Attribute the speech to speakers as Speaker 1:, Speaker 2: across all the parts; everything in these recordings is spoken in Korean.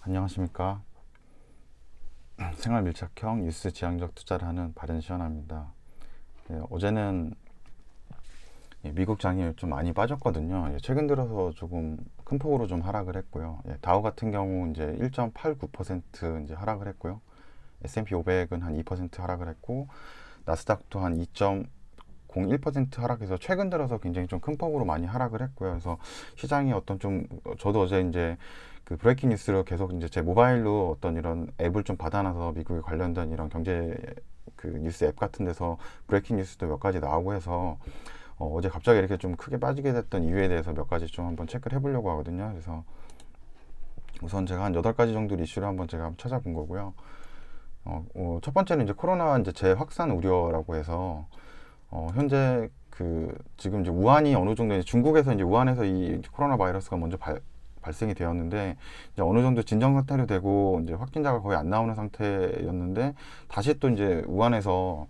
Speaker 1: 안녕하십니까. 생활 밀착형 뉴스 지향적 투자를 하는 바른시원합니다. 어제는 미국 장이 좀 많이 빠졌거든요. 최근 들어서 조금 큰 폭으로 좀 하락을 했고요. 다우 같은 경우 이제 1.89% 이제 하락을 했고요. S&P 500은 한 2% 하락을 했고, 나스닥도 한 2.01% 하락해서 최근 들어서 굉장히 좀 큰 폭으로 많이 하락을 했고요. 그래서 시장이 어떤 좀, 저도 어제 이제 그 브레이킹 뉴스로 계속 이제 제 모바일로 어떤 이런 앱을 좀 받아놔서 미국에 관련된 이런 경제 그 뉴스 앱 같은 데서 브레이킹 뉴스도 몇 가지 나오고 해서 어제 갑자기 이렇게 좀 크게 빠지게 됐던 이유에 대해서 몇 가지 좀 한번 체크를 해보려고 하거든요. 그래서 우선 제가 한 8가지 정도 이슈를 한번 제가 찾아본 거고요. 첫 번째는 이제 코로나 이제 재확산 우려라고 해서 현재 그 지금 이제 우한이 어느 정도 이제 중국에서 이제 우한에서 이 코로나 바이러스가 먼저 발생이 되었는데 이제 어느 정도 진정 상태로 되고 이제 확진자가 거의 안 나오는 상태였는데 다시 또 이제 우한에서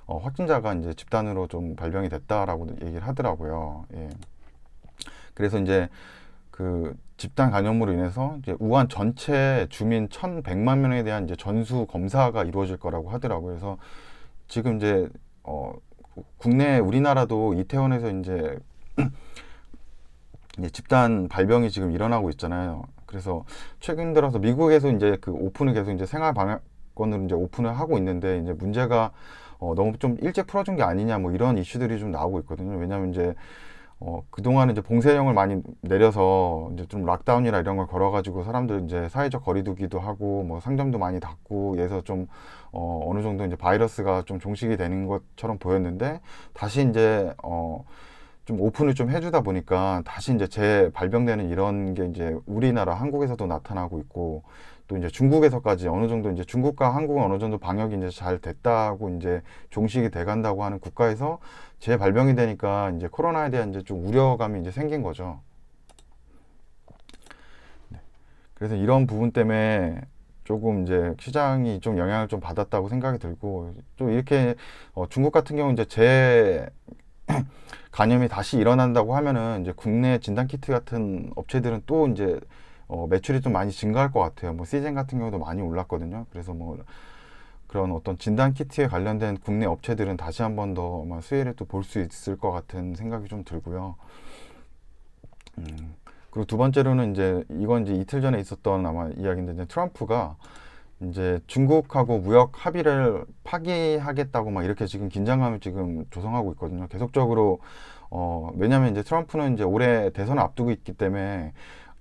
Speaker 1: 확진자가 이제 집단으로 좀 발병이 됐다라고 얘기를 하더라고요. 예. 그래서 이제 그 집단 감염으로 인해서 이제 우한 전체 주민 1,100만 명에 대한 이제 전수 검사가 이루어질 거라고 하더라고요. 그래서 지금 이제 국내 우리나라도 이태원에서 이제 집단 발병이 지금 일어나고 있잖아요. 그래서 최근 들어서 미국에서 이제 그 오픈을 계속 이제 생활 방역권으로 이제 오픈을 하고 있는데 이제 문제가 너무 좀 일찍 풀어준 게 아니냐 뭐 이런 이슈들이 좀 나오고 있거든요. 왜냐하면 이제 그동안은 이제 봉쇄령을 많이 내려서 이제 좀 락다운이나 이런 걸 걸어가지고 사람들 이제 사회적 거리두기도 하고 뭐 상점도 많이 닫고 해서 좀 어느 정도 이제 바이러스가 좀 종식이 되는 것처럼 보였는데 다시 이제 좀 오픈을 좀 해주다 보니까 다시 이제 재발병되는 이런 게 이제 우리나라 한국에서도 나타나고 있고 또 이제 중국에서까지 어느 정도 이제 중국과 한국은 어느 정도 방역이 이제 잘 됐다고 이제 종식이 돼 간다고 하는 국가에서 재발병이 되니까 이제 코로나에 대한 이제 좀 우려감이 이제 생긴 거죠. 그래서 이런 부분 때문에 조금 이제 시장이 좀 영향을 좀 받았다고 생각이 들고 또 이렇게 중국 같은 경우 이제 감염이 다시 일어난다고 하면은 이제 국내 진단키트 같은 업체들은 또 이제 매출이 좀 많이 증가할 것 같아요. 뭐 시젠 같은 경우도 많이 올랐거든요. 그래서 뭐 그런 어떤 진단키트에 관련된 국내 업체들은 다시 한 번 더 수혜를 또 볼 수 있을 것 같은 생각이 좀 들고요. 그리고 두 번째로는 이제 이건 이제 이틀 전에 있었던 아마 이야기인데 이제 트럼프가 이제 중국하고 무역 합의를 파기하겠다고 막 이렇게 지금 긴장감을 지금 조성하고 있거든요. 계속적으로 왜냐하면 이제 트럼프는 이제 올해 대선을 앞두고 있기 때문에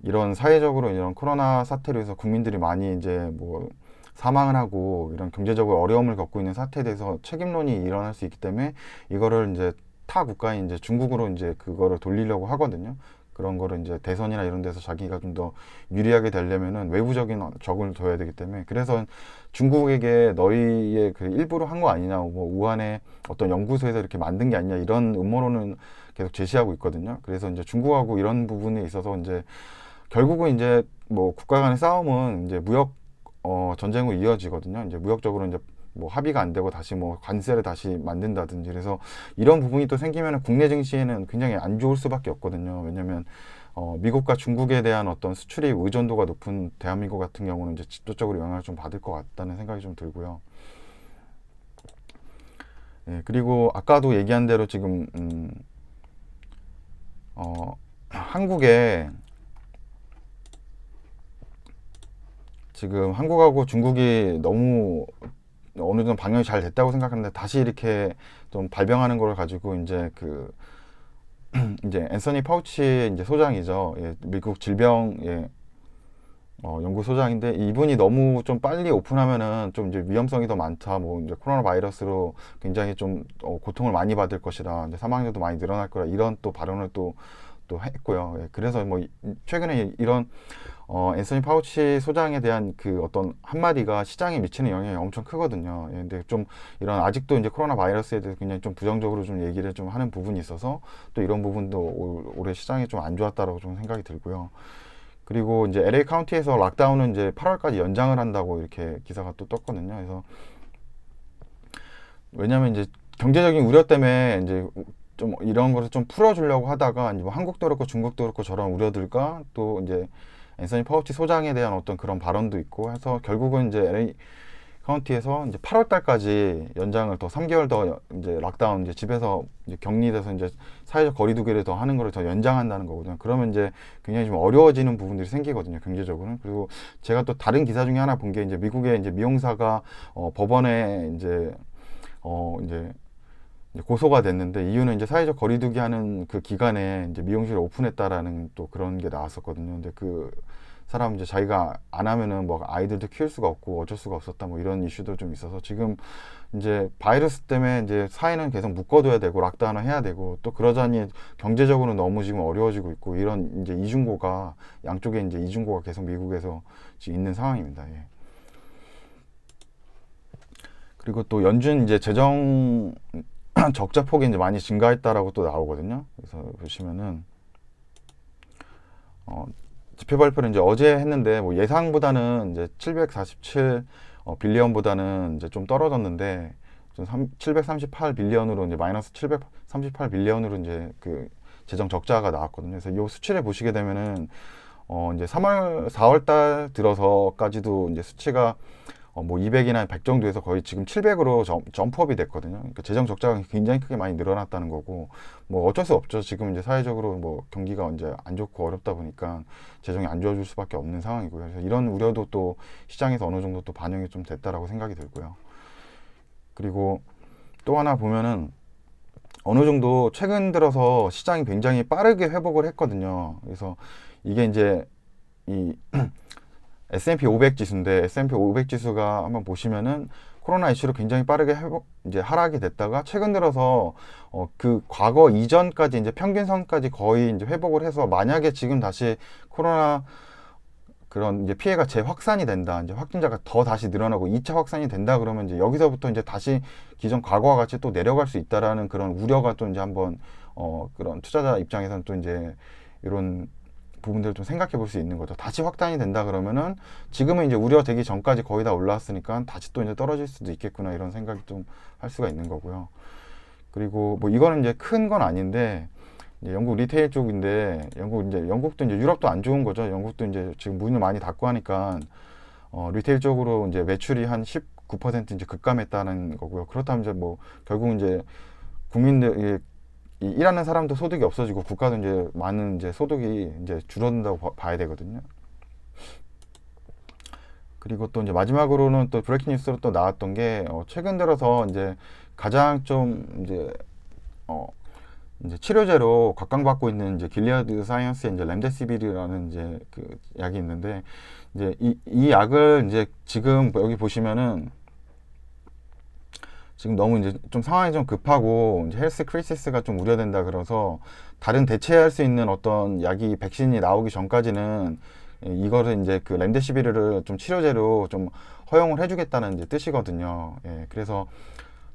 Speaker 1: 이런 사회적으로 이런 코로나 사태로 해서 국민들이 많이 이제 뭐 사망을 하고 이런 경제적으로 어려움을 겪고 있는 사태에 대해서 책임론이 일어날 수 있기 때문에 이거를 이제 타 국가인 이제 중국으로 이제 그거를 돌리려고 하거든요. 그런 거를 이제 대선이나 이런 데서 자기가 좀 더 유리하게 되려면은 외부적인 적을 둬야 되기 때문에 그래서 중국에게 너희의 그 일부러 한 거 아니냐, 뭐 우한의 어떤 연구소에서 이렇게 만든 게 아니냐 이런 음모론은 계속 제시하고 있거든요. 그래서 이제 중국하고 이런 부분에 있어서 이제 결국은 이제 뭐 국가 간의 싸움은 이제 무역 전쟁으로 이어지거든요. 이제 무역적으로 이제 뭐 합의가 안 되고 다시 뭐 관세를 다시 만든다든지 그래서 이런 부분이 또 생기면 국내 증시에는 굉장히 안 좋을 수밖에 없거든요. 왜냐면 미국과 중국에 대한 어떤 수출입 의존도가 높은 대한민국 같은 경우는 이제 직접적으로 영향을 좀 받을 것 같다는 생각이 좀 들고요. 예, 그리고 아까도 얘기한 대로 지금 한국에 지금 한국하고 중국이 너무 어느 정도 방역이 잘 됐다고 생각하는데 다시 이렇게 좀 발병하는 걸 가지고 이제 그 이제 앤서니 파우치 이제 소장이죠. 예, 미국 질병 연구 소장인데 이분이 너무 좀 빨리 오픈하면은 좀 이제 위험성이 더 많다. 뭐 이제 코로나 바이러스로 굉장히 좀 고통을 많이 받을 것이다. 이제 사망자도 많이 늘어날 거라 이런 또 발언을 또 했고요. 예, 그래서 뭐 최근에 이런 앤서니 파우치 소장에 대한 그 어떤 한마디가 시장에 미치는 영향이 엄청 크거든요. 예, 근데 좀 이런 아직도 이제 코로나 바이러스에 대해서 굉장히 좀 부정적으로 좀 얘기를 좀 하는 부분이 있어서 또 이런 부분도 올해 시장이 좀 안 좋았다라고 좀 생각이 들고요. 그리고 이제 LA 카운티에서 락다운은 이제 8월까지 연장을 한다고 이렇게 기사가 또 떴거든요. 그래서 왜냐하면 이제 경제적인 우려 때문에 이제 좀 이런 거를 좀 풀어주려고 하다가 이제 뭐 한국도 그렇고 중국도 그렇고 저런 우려들과 또 이제 앤서니 파우치 소장에 대한 어떤 그런 발언도 있고 해서 결국은 이제 LA 카운티에서 이제 8월 달까지 연장을 더 3개월 더 이제 락다운 이제 집에서 이제 격리돼서 이제 사회적 거리두기를 더 하는 거를 더 연장한다는 거거든요. 그러면 이제 굉장히 좀 어려워지는 부분들이 생기거든요. 경제적으로는. 그리고 제가 또 다른 기사 중에 하나 본 게 이제 미국의 이제 미용사가 법원에 이제 고소가 됐는데 이유는 이제 사회적 거리두기 하는 그 기간에 이제 미용실을 오픈했다라는 또 그런 게 나왔었거든요. 근데 그 사람 이제 자기가 안 하면은 뭐 아이들도 키울 수가 없고 어쩔 수가 없었다 뭐 이런 이슈도 좀 있어서 지금 이제 바이러스 때문에 이제 사회는 계속 묶어둬야 되고 락다운을 해야 되고 또 그러자니 경제적으로 너무 지금 어려워지고 있고 이런 이제 이중고가 양쪽에 이제 이중고가 계속 미국에서 지금 있는 상황입니다. 예. 그리고 또 연준 이제 재정 적자 폭이 이제 많이 증가했다라고 또 나오거든요. 그래서 보시면은 지표 발표를 이제 어제 했는데 뭐 예상보다는 이제 747 빌리언보다는 이제 좀 떨어졌는데 좀 738 빌리언으로 이제 마이너스 738 빌리언으로 이제 그 재정 적자가 나왔거든요. 그래서 이 수치를 보시게 되면은 이제 4월 달 들어서까지도 이제 수치가 뭐 200이나 100 정도에서 거의 지금 700으로 점프업이 됐거든요. 그러니까 재정 적자가 굉장히 크게 많이 늘어났다는 거고, 뭐 어쩔 수 없죠. 지금 이제 사회적으로 뭐 경기가 이제 안 좋고 어렵다 보니까 재정이 안 좋아질 수밖에 없는 상황이고요. 그래서 이런 우려도 또 시장에서 어느 정도 또 반영이 좀 됐다라고 생각이 들고요. 그리고 또 하나 보면은 어느 정도 최근 들어서 시장이 굉장히 빠르게 회복을 했거든요. 그래서 이게 이제 이 S&P 500 지수인데 S&P 500 지수가 한번 보시면은 코로나 이슈로 굉장히 빠르게 이제 하락이 됐다가 최근 들어서 그 과거 이전까지 이제 평균선까지 거의 이제 회복을 해서 만약에 지금 다시 코로나 그런 이제 피해가 재확산이 된다. 이제 확진자가 더 다시 늘어나고 2차 확산이 된다 그러면 이제 여기서부터 이제 다시 기존 과거와 같이 또 내려갈 수 있다라는 그런 우려가 또 이제 한번 그런 투자자 입장에서는 또 이제 이런 부분들을 좀 생각해 볼 수 있는 거죠. 다시 확산이 된다 그러면은 지금은 이제 우려되기 전까지 거의 다 올라왔으니까 다시 또 이제 떨어질 수도 있겠구나 이런 생각이 좀 할 수가 있는 거고요. 그리고 뭐 이거는 이제 큰 건 아닌데 이제 영국 리테일 쪽인데 영국도 이제 유럽도 안 좋은 거죠. 영국도 이제 지금 문을 많이 닫고 하니까 리테일 쪽으로 이제 매출이 한 19% 이제 급감했다는 거고요. 그렇다면 이제 뭐 결국 이제 국민들 이 일하는 사람도 소득이 없어지고 국가도 이제 많은 이제 소득이 이제 줄어든다고 봐야 되거든요. 그리고 또 이제 마지막으로는 또 브레이킹 뉴스로 또 나왔던 게 최근 들어서 이제 가장 좀 이제 치료제로 각광받고 있는 이제 길리아드 사이언스의 이제 렘데시비르라는 이제 그 약이 있는데 이제 이 약을 이제 지금 여기 보시면은 지금 너무 이제 좀 상황이 좀 급하고 이제 헬스 크리시스가 좀 우려된다 그래서 다른 대체할 수 있는 어떤 약이 백신이 나오기 전까지는 이거를 이제 그 렘데시비르를 좀 치료제로 좀 허용을 해주겠다는 이제 뜻이거든요. 예, 그래서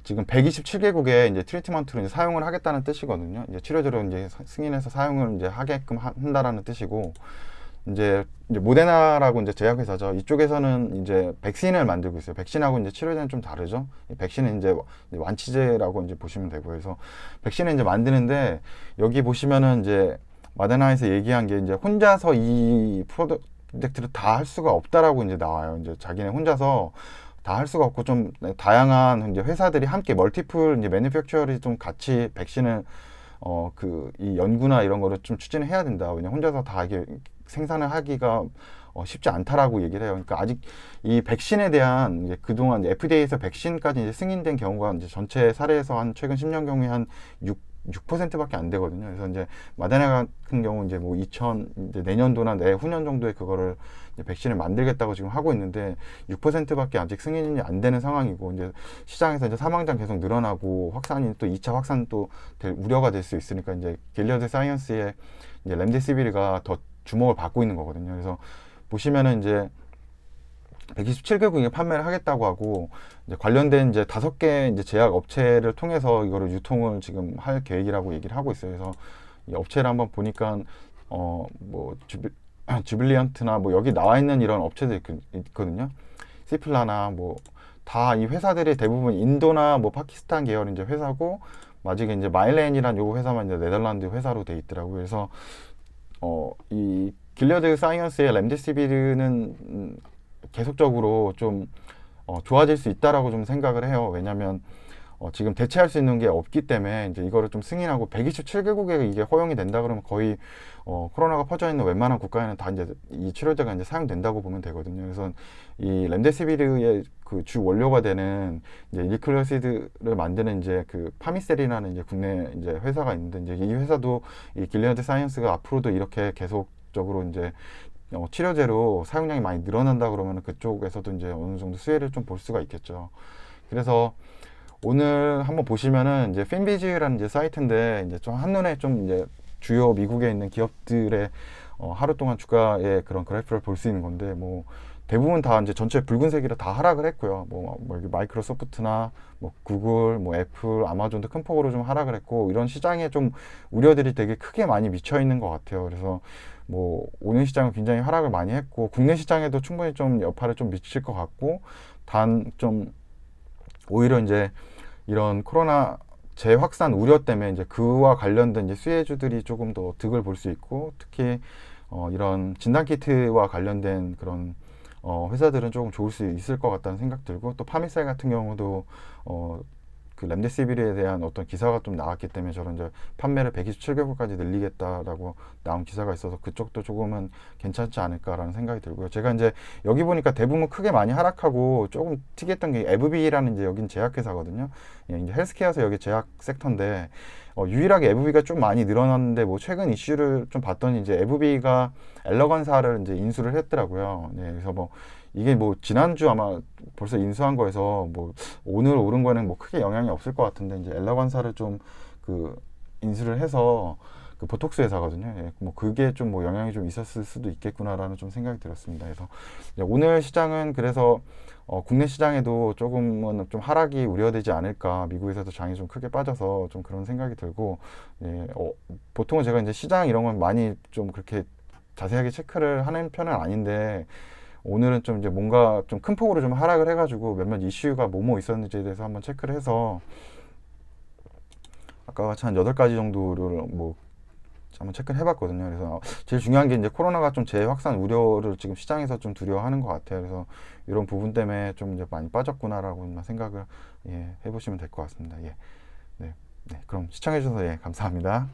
Speaker 1: 지금 127개국에 이제 트리트먼트로 이제 사용을 하겠다는 뜻이거든요. 이제 치료제로 이제 승인해서 사용을 이제 하게끔 한다라는 뜻이고, 이제 모데나라고 이제 제약회사죠. 이쪽에서는 이제 백신을 만들고 있어요. 백신하고 이제 치료제는 좀 다르죠. 이 백신은 이제 완치제라고 이제 보시면 되고요. 그래서 백신을 이제 만드는데 여기 보시면은 이제 마데나에서 얘기한 게 이제 혼자서 이 프로젝트를 다 할 수가 없다라고 이제 나와요. 이제 자기네 혼자서 다 할 수가 없고 좀 다양한 이제 회사들이 함께 멀티플 이제 매니팩처리 좀 같이 백신을 이 연구나 이런 거를 좀 추진을 해야 된다. 그냥 혼자서 다 이게 생산을 하기가 쉽지 않다라고 얘기를 해요. 그러니까 아직 이 백신에 대한 이제 그동안 FDA에서 백신까지 이제 승인된 경우가 이제 전체 사례에서 한 최근 10년 경우에 한 6%밖에 안 되거든요. 그래서 이제 마데나 같은 경우 이제 뭐 이제 내년도나 내후년 정도에 그거를 이제 백신을 만들겠다고 지금 하고 있는데 6%밖에 아직 승인이 안 되는 상황이고 이제 시장에서 이제 사망자 계속 늘어나고 확산이 또 2차 확산 또 될 우려가 될 수 있으니까 이제 길리어드 사이언스의 이제 렘데시비르가 더 주목을 받고 있는 거거든요. 그래서 보시면은 이제 127개국에 판매를 하겠다고 하고 이제 관련된 이제 5개 이제 제약 업체를 통해서 이거를 유통을 지금 할 계획이라고 얘기를 하고 있어요. 그래서 이 업체를 한번 보니까 뭐 주빌리언트나 뭐 여기 나와 있는 이런 업체들 있거든요. 시플라나 뭐 다 이 회사들이 대부분 인도나 뭐 파키스탄 계열 이제 회사고 마지막에 이제 마일렌이란 요 회사만 이제 네덜란드 회사로 돼 있더라고요. 그래서 이 길리어드 사이언스의 렘데시비르는 계속적으로 좀 좋아질 수 있다라고 좀 생각을 해요. 왜냐하면 지금 대체할 수 있는 게 없기 때문에 이제 이거를 좀 승인하고 127개국에 이게 허용이 된다 그러면 거의 코로나가 퍼져 있는 웬만한 국가에는 다 이제 이 치료제가 이제 사용된다고 보면 되거든요. 그래서 이 렘데시비르의 그 주 원료가 되는 이제 일클로시드를 만드는 이제 그 파미셀이라는 이제 국내 이제 회사가 있는데 이제 이 회사도 이 길리어드 사이언스가 앞으로도 이렇게 계속적으로 이제 치료제로 사용량이 많이 늘어난다 그러면 그쪽에서도 이제 어느 정도 수혜를 좀 볼 수가 있겠죠. 그래서 오늘 한번 보시면은 이제 핀비즈라는 이제 사이트인데 이제 좀 한눈에 좀 이제 주요 미국에 있는 기업들의 하루 동안 주가의 그런 그래프를 볼 수 있는 건데 뭐 대부분 다 이제 전체 붉은색이라 다 하락을 했고요. 뭐 여기 마이크로소프트나 뭐 구글, 뭐 애플, 아마존도 큰 폭으로 좀 하락을 했고 이런 시장에 좀 우려들이 되게 크게 많이 미쳐 있는 것 같아요. 그래서 뭐 오늘 시장은 굉장히 하락을 많이 했고 국내 시장에도 충분히 좀 여파를 좀 미칠 것 같고 단 좀 오히려 이제 이런 코로나 재확산 우려 때문에 이제 그와 관련된 이제 수혜주들이 조금 더 득을 볼 수 있고 특히 이런 진단키트와 관련된 그런 회사들은 조금 좋을 수 있을 것 같다는 생각 들고 또 파미셀 같은 경우도 그 렘데시비르에 대한 어떤 기사가 좀 나왔기 때문에 저런 이제 판매를 127개국까지 늘리겠다라고 나온 기사가 있어서 그쪽도 조금은 괜찮지 않을까라는 생각이 들고요. 제가 이제 여기 보니까 대부분 크게 많이 하락하고 조금 특이했던 게 에브비라는 이제 여긴 제약회사거든요. 예, 이제 헬스케어에서 여기 제약 섹터인데 유일하게 에브비가 좀 많이 늘어났는데 뭐 최근 이슈를 좀 봤더니 이제 에브비가 엘러건사를 이제 인수를 했더라고요. 네, 그래서 뭐 이게 뭐 지난주 아마 벌써 인수한 거에서 뭐 오늘 오른 거는 뭐 크게 영향이 없을 것 같은데 이제 엘라관사를 좀 그 인수를 해서 그 보톡스 회사거든요. 예, 뭐 그게 좀 뭐 영향이 좀 있었을 수도 있겠구나라는 좀 생각이 들었습니다. 그래서 오늘 시장은 그래서 국내 시장에도 조금은 좀 하락이 우려되지 않을까. 미국에서도 장이 좀 크게 빠져서 좀 그런 생각이 들고 예, 보통은 제가 이제 시장 이런 건 많이 좀 그렇게 자세하게 체크를 하는 편은 아닌데 오늘은 좀 이제 뭔가 좀 큰 폭으로 좀 하락을 해가지고 몇몇 이슈가 뭐뭐 있었는지에 대해서 한번 체크를 해서 아까 같이 한 8가지 정도를 뭐 한번 체크를 해봤거든요. 그래서 제일 중요한 게 이제 코로나가 좀 재확산 우려를 지금 시장에서 좀 두려워하는 것 같아요. 그래서 이런 부분 때문에 좀 이제 많이 빠졌구나라고 생각을 해보시면 될 것 같습니다. 예. 네. 네. 그럼 시청해주셔서 감사합니다.